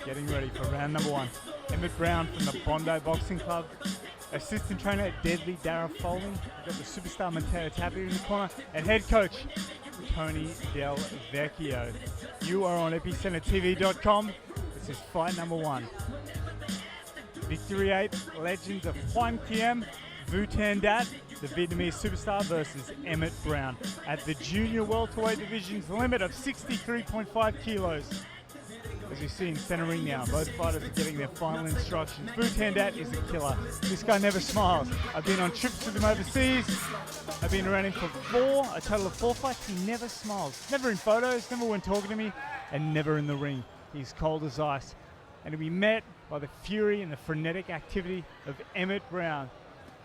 Getting ready for round number one. Emmet Brown from the Bondi Boxing Club. Assistant trainer Deadly Dara Foley. We've got the superstar Matteo Tapia in the corner. And head coach Tony Del Vecchio. You are on EpicenterTV.com. This is fight number one. Victory 8, Legends of Hoan Kiem, Vu Thanh Dat, the Vietnamese superstar, versus Emmet Brown at the junior welterweight division's limit of 63.5 kilos. As you see in center ring now, both fighters are getting their final instructions. Vu Thanh Dat is a killer. This guy never smiles. I've been on trips with him overseas. I've been around him for a total of 4 fights. He never smiles. Never in photos, never when talking to me, and never in the ring. He's cold as ice. And to be met by the fury and the frenetic activity of Emmet Brown.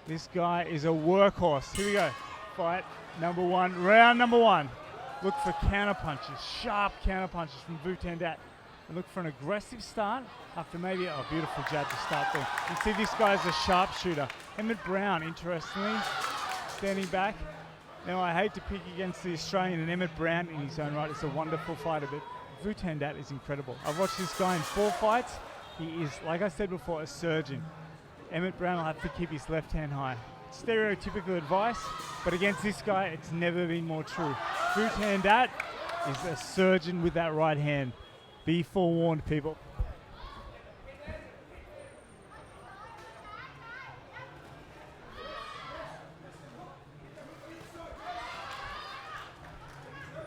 This guy is a workhorse. Here we go. Fight number one, round number one. Look for counter punches, sharp counter punches from Vu Thanh Dat. And look for an aggressive start after maybe a beautiful jab to start there. You can see this guy's a sharpshooter. Emmet Brown, interestingly, standing back. Now I hate to pick against the Australian, and Emmet Brown in his own right is a wonderful fighter, but Vu Thanh Dat is incredible. I've watched this guy in 4 fights. He is, like I said before, a surgeon. Emmet Brown will have to keep his left hand high. Stereotypical advice, but against this guy, it's never been more true. Vu Thanh Dat is a surgeon with that right hand. Be forewarned, people.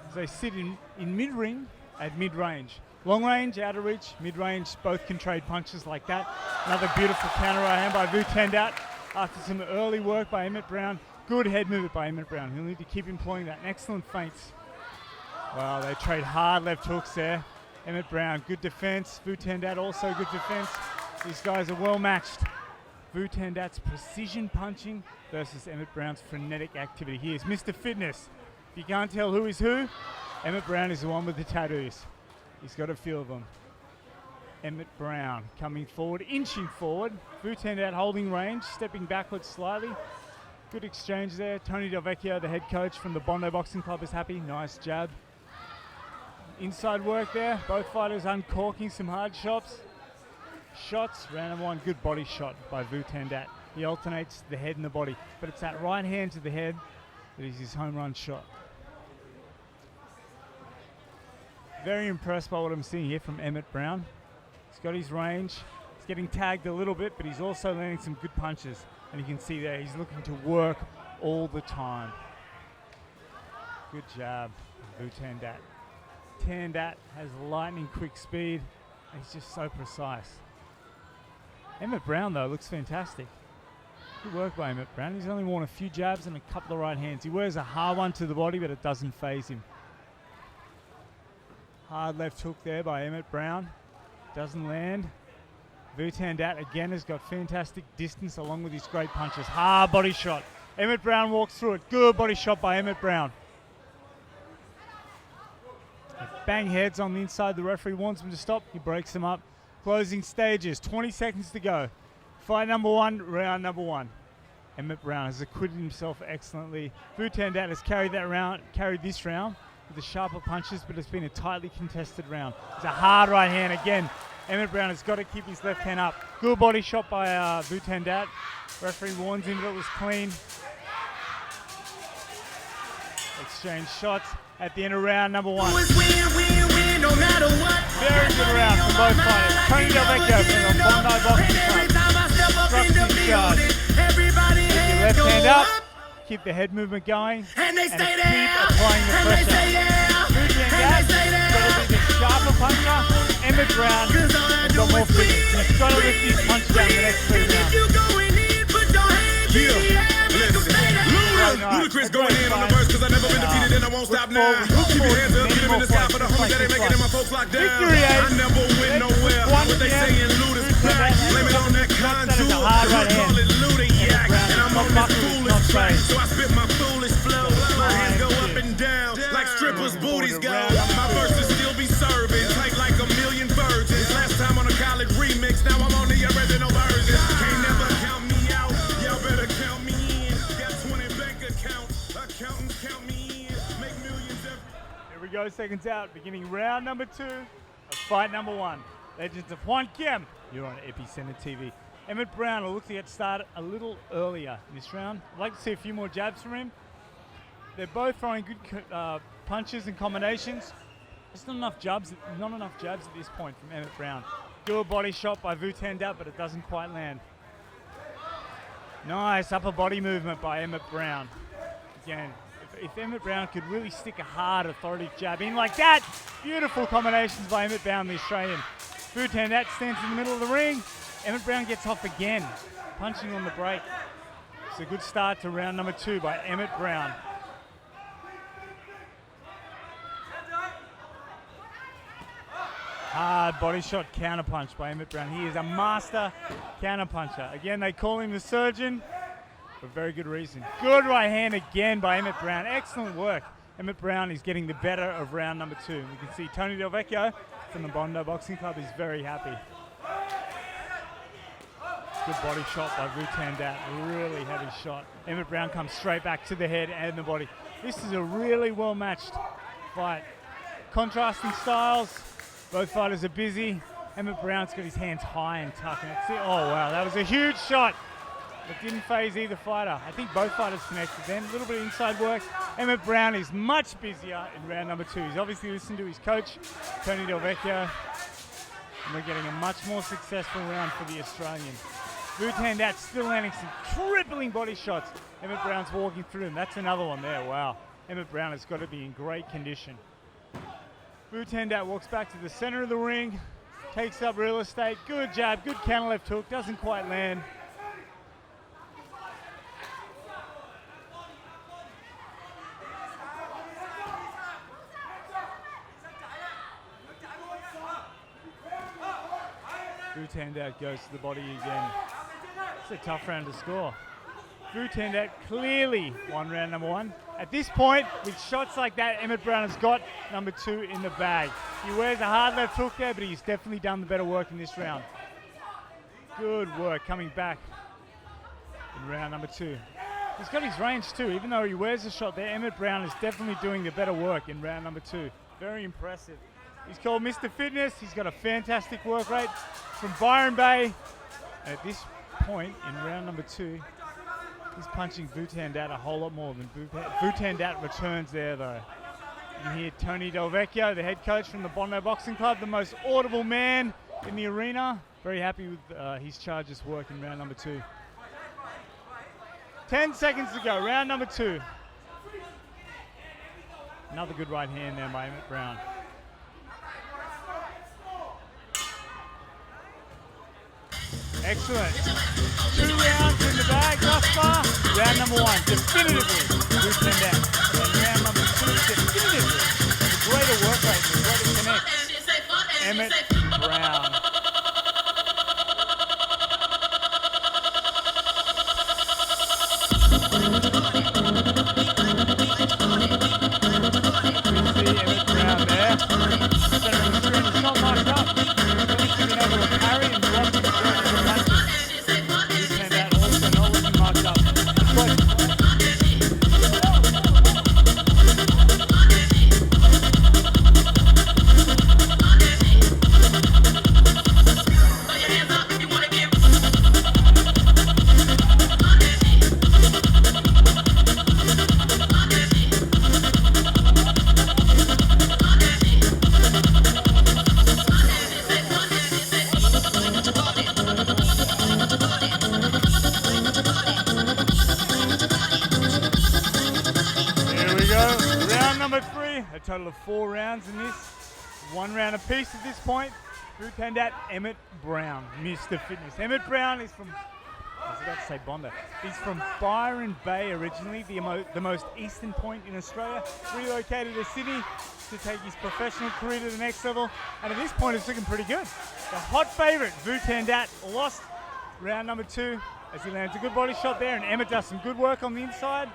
As they sit in mid-ring at mid-range. Long range, out of reach, mid-range, both can trade punches like that. Another beautiful counter right hand by Vu Thanh Dat after some early work by Emmet Brown. Good head movement by Emmet Brown. He'll need to keep employing that. Excellent feints. Well, they trade hard left hooks there. Emmet Brown, good defense. Vu Thanh Dat also good defense. These guys are well matched. Vu Thanh Dat's precision punching versus Emmet Brown's frenetic activity. Here's Mr. Fitness. If you can't tell who is who, Emmet Brown is the one with the tattoos. He's got a feel of them. Emmet Brown coming forward, inching forward. Vu Thanh Dat holding range, stepping backwards slightly. Good exchange there. Tony Del Vecchio, the head coach from the Bondi Boxing Club, is happy. Nice jab. Inside work there. Both fighters uncorking some hard shots. Round number one, good body shot by Vu Thanh Dat. He alternates the head and the body, but it's that right hand to the head that is his home run shot. Very impressed by what I'm seeing here from Emmet Brown. He's got his range. He's getting tagged a little bit, but he's also landing some good punches. And you can see there, he's looking to work all the time. Good jab, Vu Thanh Dat. Thanh Dat has lightning quick speed. And he's just so precise. Emmet Brown, though, looks fantastic. Good work by Emmet Brown. He's only worn a few jabs and a couple of right hands. He wears a hard one to the body, but it doesn't faze him. Hard left hook there by Emmet Brown. Doesn't land. Vu Thanh Dat again has got fantastic distance along with his great punches. Hard body shot. Emmet Brown walks through it. Good body shot by Emmet Brown. They bang heads on the inside. The referee wants him to stop. He breaks them up. Closing stages. 20 seconds to go. Fight number one, round number one. Emmet Brown has acquitted himself excellently. Vu Thanh Dat has carried this round with the sharper punches, but it's been a tightly contested round. It's a hard right hand again. Emmet Brown has got to keep his left hand up. Good body shot by Vu Thanh Dat. Referee warns him that it was clean. Exchange shots at the end of round number one. Very good round from both fighters. Tony Del Vecchio from the Bondi Boxing Club. Instructions charge. Keep your left hand up. Keep the head movement going. And keep applying the pressure. Vu Thanh Dat got to be the sharper puncher. Emmet Brown has got more fitness. He's got to lift his punch down the next 3 rounds. Ludacris going in on the verse cause I never been defeated and I won't stop now. Keep your hands up, get them in the sky for the homies that ain't making it, my folks locked down. I never went nowhere, what they saying Luda's back. Blame it on that contour, call it Ludiac. And I'm on this foolish track, so I spit my foolish flow. My hands go up and down like strippers' booties go. My verses still be serving, tight like a million virgins. Last time on a college remix, now I'm on the original version. Can't never count me out, y'all better count me in. Got 20 bank accounts, accountants count me in. go, seconds out, beginning round number 2 of fight number 1. Legends of Hoan Kiem. You're on Epicenter TV. Emmet Brown will look to get started a little earlier in this round. I'd like to see a few more jabs from him. They're both throwing good punches and combinations. Just not enough jabs at this point from Emmet Brown. Good body shot by Vu Thanh Dat, but it doesn't quite land. Nice upper body movement by Emmet Brown. Again, if Emmet Brown could really stick a hard, authoritative jab in like that, beautiful combinations by Emmet Brown, the Australian. Vu Thanh Dat stands in the middle of the ring. Emmet Brown gets off again, punching on the break. It's a good start to round number 2 by Emmet Brown. Hard body shot counterpunch by Emmet Brown. He is a master counterpuncher. Again, they call him the surgeon for very good reason. Good right hand again by Emmet Brown. Excellent work. Emmet Brown is getting the better of round number 2. You can see Tony Del Vecchio from the Bondi Boxing Club is very happy. Good body shot by Vu Thanh Dat. Really heavy shot. Emmet Brown comes straight back to the head and the body. This is a really well matched fight. Contrasting styles. Both fighters are busy. Emmet Brown's got his hands high and tough. And that's it. Oh, wow, that was a huge shot. It didn't phase either fighter. I think both fighters connected then. A little bit of inside work. Emmet Brown is much busier in round number 2. He's obviously listened to his coach, Tony Del Vecchio. And we're getting a much more successful round for the Australian. Vu Thanh Dat still landing some crippling body shots. Emmet Brown's walking through them. That's another one there. Wow. Emmet Brown has got to be in great condition. Vu Thanh Dat walks back to the center of the ring, takes up real estate. Good jab, good counter left hook, doesn't quite land. Vu Thanh Dat goes to the body again. It's a tough round to score. Vu Thanh Dat clearly won round number 1. At this point, with shots like that, Emmet Brown has got number 2 in the bag. He wears a hard left hook there, but he's definitely done the better work in this round. Good work coming back in round number 2. He's got his range too. Even though he wears a shot there, Emmet Brown is definitely doing the better work in round number 2. Very impressive. He's called Mr. Fitness. He's got a fantastic work rate from Byron Bay. And at this point in round number 2, he's punching Vu Thanh Dat a whole lot more than Vu Thanh Dat returns there though. You hear Tony Del Vecchio, the head coach from the Bondi Boxing Club, the most audible man in the arena. Very happy with his charges work in round number 2. 10 seconds to go, round number 2. Another good right hand there by Emmet Brown. Excellent. 2 rounds in the bag thus far. Round number 1, definitively Vu Thanh Dat. And round number 2, definitively the greater work rate, the greater connect. Emmet Brown. You see Emmet Brown there. Center of the screen is not marked up. He's been able to parry and block the total of 4 rounds in this. 1 round apiece at this point. Vu Thanh Dat, Emmet Brown, Mr. Fitness. Emmet Brown is from, I was about to say Bondi. He's from Byron Bay originally, the most eastern point in Australia. Relocated to Sydney to take his professional career to the next level. And at this point, it's looking pretty good. The hot favourite, Vu Thanh Dat, lost round number 2 as he lands a good body shot there, and Emmet does some good work on the inside.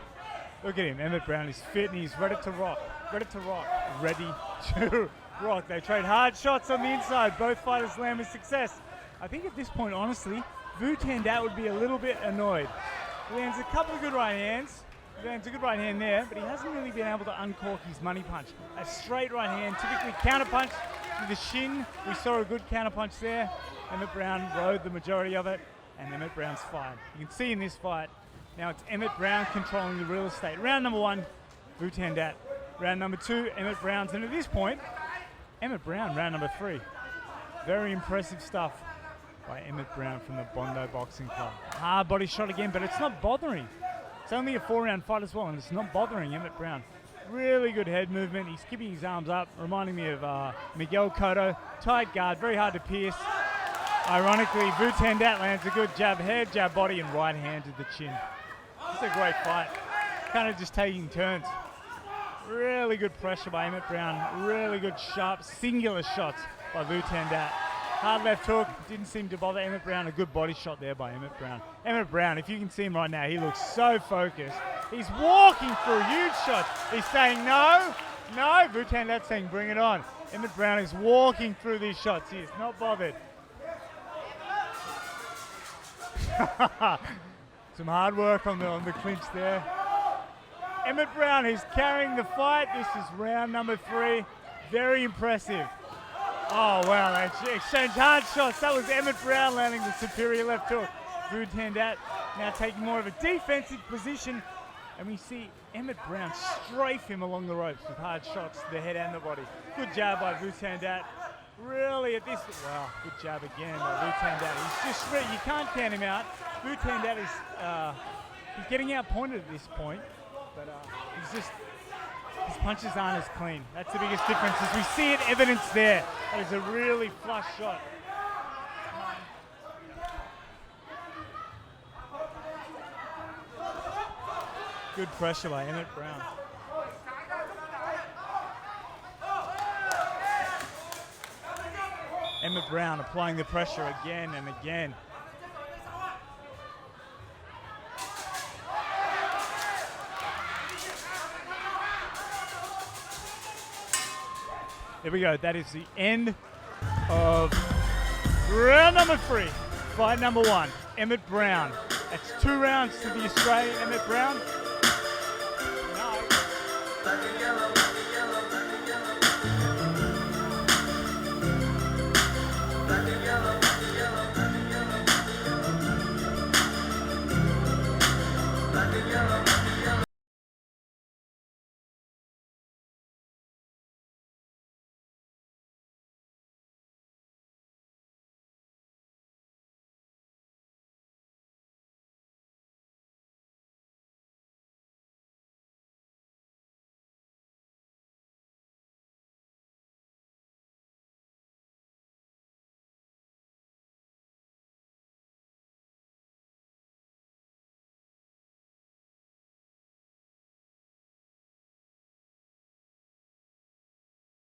Look at him, Emmet Brown is fit and he's ready to rock. Ready to rock. Ready to rock. They trade hard shots on the inside. Both fighters land with success. I think at this point, honestly, Vu Thanh Dat would be a little bit annoyed. He lands a couple of good right hands, Lands a good right hand there, but he hasn't really been able to uncork his money punch. A straight right hand, typically counter punch with the shin. We saw a good counter punch there. Emmet Brown rode the majority of it, and Emmet Brown's fine. You can see in this fight, now it's Emmet Brown controlling the real estate. Round number 1, Vu Thanh Dat. Round number 2, Emmet Brown's, and at this point, Emmet Brown, round number 3. Very impressive stuff by Emmet Brown from the Bondi Boxing Club. Hard body shot again, but it's not bothering. It's only a 4-round fight as well, and it's not bothering Emmet Brown. Really good head movement. He's keeping his arms up, reminding me of Miguel Cotto. Tight guard, very hard to pierce. Ironically, Vu Thanh Dat lands a good jab head, jab body, and right hand to the chin. It's a great fight. Kind of just taking turns. Really good pressure by Emmet Brown. Really good sharp, singular shots by Vu Thanh Dat. Hard left hook, didn't seem to bother Emmet Brown. A good body shot there by Emmet Brown. Emmet Brown, if you can see him right now, he looks so focused. He's walking through huge shots. He's saying no, no. Vu Thanh Dat saying bring it on. Emmet Brown is walking through these shots. He is not bothered. Some hard work on the clinch there. Emmet Brown is carrying the fight. This is round number 3. Very impressive. Oh, wow, they exchange hard shots. That was Emmet Brown landing the superior left hook. Vu Thanh Dat now taking more of a defensive position. And we see Emmet Brown strafe him along the ropes with hard shots to the head and the body. Good jab by Vu Thanh Dat. Really at this, wow, good jab again by Vu Thanh Dat. He's just, you can't count him out. Vu Thanh Dat is, he's getting outpointed at this point. But he's just, his punches aren't as clean. That's the biggest difference, as we see it evidenced there. That is a really flush shot. Good pressure by Emmet Brown. Emmet Brown applying the pressure again and again. There we go. That is the end of round number 3. Fight number 1. Emmet Brown. That's 2 rounds to the Australian Emmet Brown.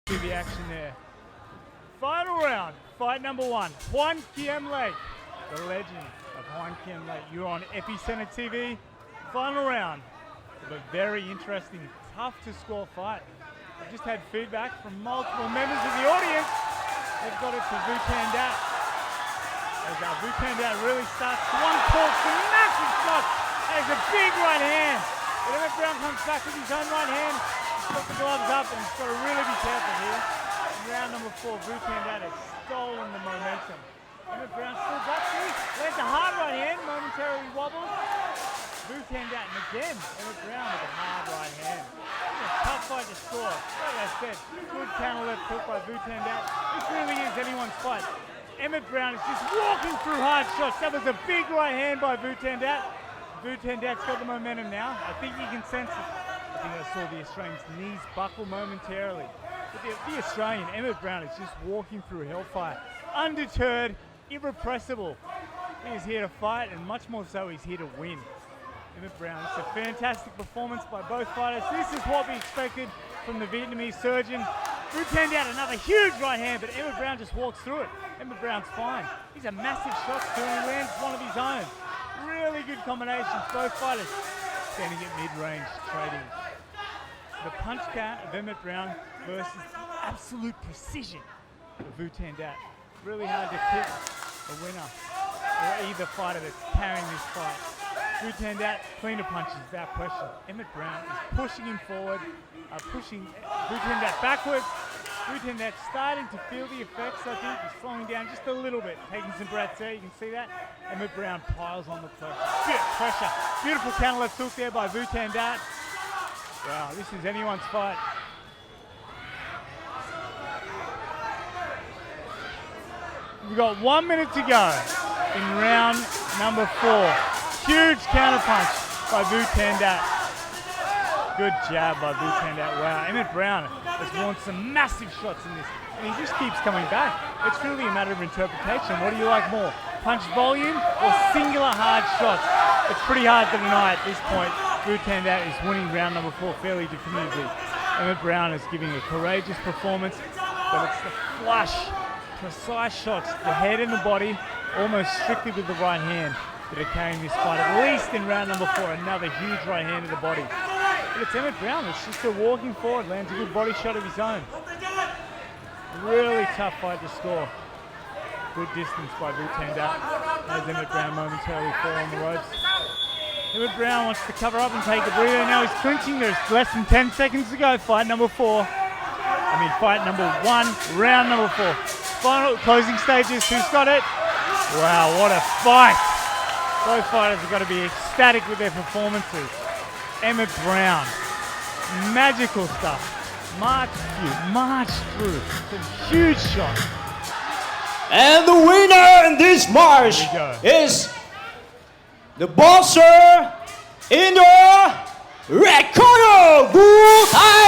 See the action there. Final round, fight number 1. Hoan Kiem Lake, the legend of Hoan Kiem Lake. You're on Epicenter TV. Final round of a very interesting, tough to score fight. I've just had feedback from multiple members of the audience. They've got it to Vu Thanh Dat. As Vu Thanh Dat really starts to uncork some massive shots. That is a big right hand. But Emmet Brown comes back with his own right hand. He's got the gloves up and he's got to really be careful here. In round number 4, Vu Thanh Dat has stolen the momentum. Emmet Brown still got through. Lands a hard right hand, momentarily wobbles. Vu Thanh Dat, and again, Emmet Brown with a hard right hand. It's a tough fight to score. Like I said, good counter left hook by Vu Thanh Dat. This really is anyone's fight. Emmet Brown is just walking through hard shots. That was a big right hand by Vu Thanh Dat. Vu Thanh Dat's got the momentum now. I think you can sense it. I think I saw the Australian's knees buckle momentarily. But the Australian, Emmet Brown, is just walking through hellfire. Undeterred, irrepressible. He is here to fight, and much more so, he's here to win. Emmet Brown, it's a fantastic performance by both fighters. This is what we expected from the Vietnamese surgeon. Vu Thanh Dat, another huge right hand, but Emmet Brown just walks through it. Emmet Brown's fine. He's a massive shot too, and he lands one of his own. Really good combinations, both fighters standing at mid-range trading. The punch count of Emmet Brown versus the absolute precision of Vu Thanh Dat. Really hard to pick a winner or either fighter that's carrying this fight. Vu Thanh Dat, cleaner punches without question. Emmet Brown is pushing him forward, pushing Vu Thanh Dat backwards. Vu Thanh Dat starting to feel the effects, I think. He's slowing down just a little bit, taking some breaths there. You can see that. Emmet Brown piles on the pressure. Beautiful counter left hook there by Vu Thanh Dat. Wow, this is anyone's fight. We've got 1 minute to go in round number 4. Huge counter punch by Vu Thanh Dat. Good jab by Vu Thanh Dat. Wow, Emmet Brown has launched some massive shots in this, and he just keeps coming back. It's really a matter of interpretation. What do you like more, punch volume or singular hard shots? It's pretty hard to deny at this point. Vu Thanh Dat is winning round number 4 fairly definitively. Emmet Brown is giving a courageous performance, but it's the flush, precise shots, the head and the body, almost strictly with the right hand, that are carrying this fight, at least in round number 4. Another huge right hand to the body. But it's Emmet Brown that's just still walking forward, lands a good body shot of his own. Really tough fight to score. Good distance by Vu Thanh Dat as Emmet Brown momentarily fall on the ropes. Emmet Brown wants to cover up and take a breather. Now he's clinching. There's less than 10 seconds to go. Fight number 4. Fight number 1, round number 4. Final closing stages. Who's got it? Wow, what a fight. Both fighters have got to be ecstatic with their performances. Emmet Brown, magical stuff. Marched through some huge shots. And the winner in this match is the boxer in the red corner, Vu Thanh